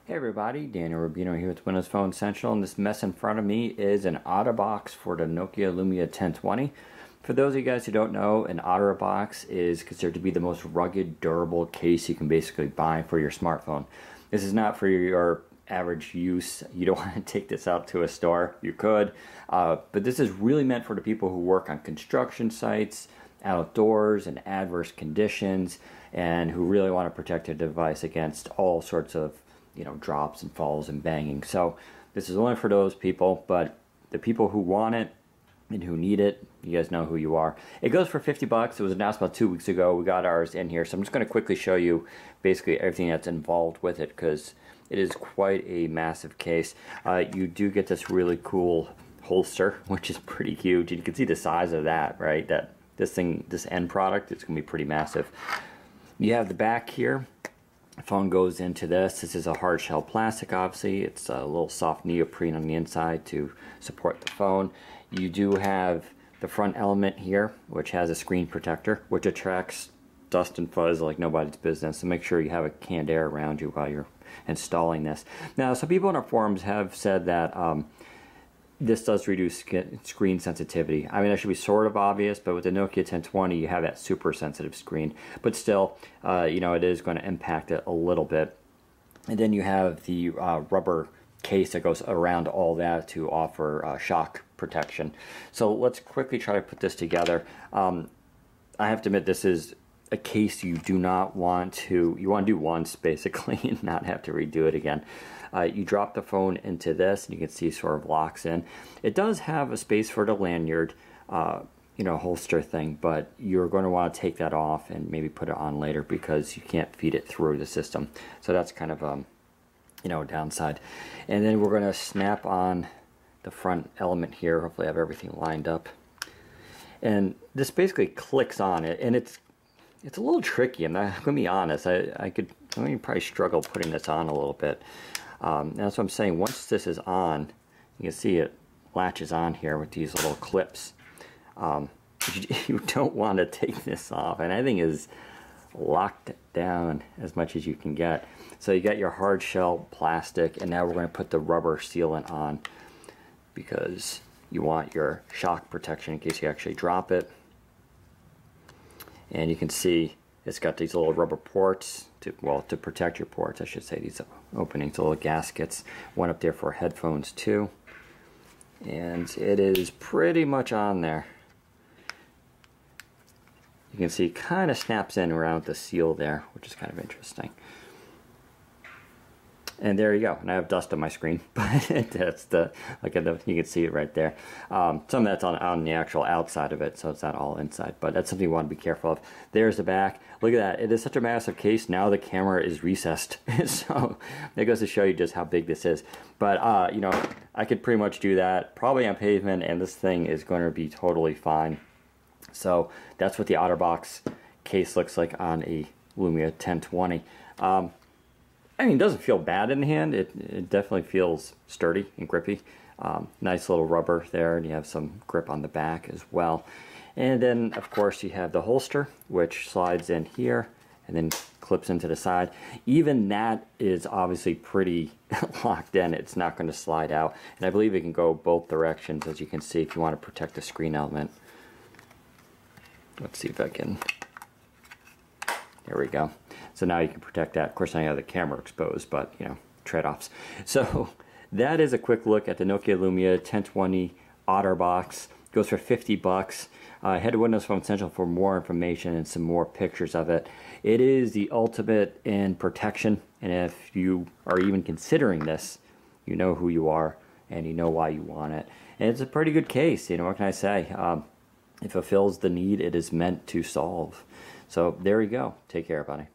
Hey everybody, Daniel Rubino here with Windows Phone Central, and this mess in front of me is an Otterbox for the Nokia Lumia 1020. For those of you guys who don't know, an Otterbox is considered to be the most rugged, durable case you can basically buy for your smartphone. This is not for your average use. You don't want to take this out to a store. You could, but this is really meant for the people who work on construction sites, outdoors, and adverse conditions, and who really want to protect their device against all sorts of drops and falls and banging. So this is only for those people, but the people who want it and who need it, you guys know who you are. It goes for 50 bucks. It was announced about 2 weeks ago. We got ours in here. So I'm just going to quickly show you basically everything that's involved with it, because it is quite a massive case. You do get this really cool holster, which is pretty huge. You can see the size of that, right? That this end product, it's going to be pretty massive. You have the back here. The phone goes into this. This is a hard shell plastic, obviously. It's a little soft neoprene on the inside to support the phone. You do have the front element here, which has a screen protector, which attracts dust and fuzz like nobody's business. So make sure you have a canned air around you while you're installing this. Now, some people in our forums have said that this does reduce screen sensitivity. I mean, that should be sort of obvious, but with the Nokia 1020, you have that super sensitive screen. But still, it is going to impact it a little bit. And then you have the rubber case that goes around all that to offer shock protection. So let's quickly try to put this together. I have to admit, this is a case you do not want to, you want to do once basically and not have to redo it again. You drop the phone into this and you can see it sort of locks in. It does have a space for the lanyard, holster thing, but you're going to want to take that off and maybe put it on later because you can't feed it through the system. So that's kind of a downside. And then we're going to snap on the front element here. Hopefully I have everything lined up. And this basically clicks on it, and it's a little tricky. I'm going to be honest. I could probably struggle putting this on a little bit. That's what I'm saying. Once this is on, you can see it latches on here with these little clips. You don't want to take this off, and everything is locked down as much as you can get. So you got your hard shell plastic, and now we're going to put the rubber sealant on because you want your shock protection in case you actually drop it. And you can see it's got these little rubber ports to protect your ports, I should say, these openings, little gaskets. One up there for headphones too. And it is pretty much on there. You can see it kind of snaps in around the seal there, which is kind of interesting. And there you go. And I have dust on my screen, but that's you can see it right there. Some of that's on the actual outside of it, so it's not all inside, but that's something you want to be careful of. There's the back. Look at that. It is such a massive case. Now the camera is recessed. So that goes to show you just how big this is. But, I could pretty much do that probably on pavement, and this thing is going to be totally fine. So that's what the Otterbox case looks like on a Lumia 1020. It doesn't feel bad in the hand. It definitely feels sturdy and grippy. Nice little rubber there, and you have some grip on the back as well. And then, of course, you have the holster, which slides in here and then clips into the side. Even that is obviously pretty locked in. It's not going to slide out. And I believe it can go both directions, as you can see, if you want to protect the screen element. Let's see if I can... There we go. So now you can protect that. Of course, now you have the camera exposed, but, trade-offs. So that is a quick look at the Nokia Lumia 1020 Otterbox. It goes for 50 bucks. Head to Windows Phone Central for more information and some more pictures of it. It is the ultimate in protection, and if you are even considering this, you know who you are, and you know why you want it. And it's a pretty good case, what can I say? It fulfills the need it is meant to solve. So there you go. Take care, everybody.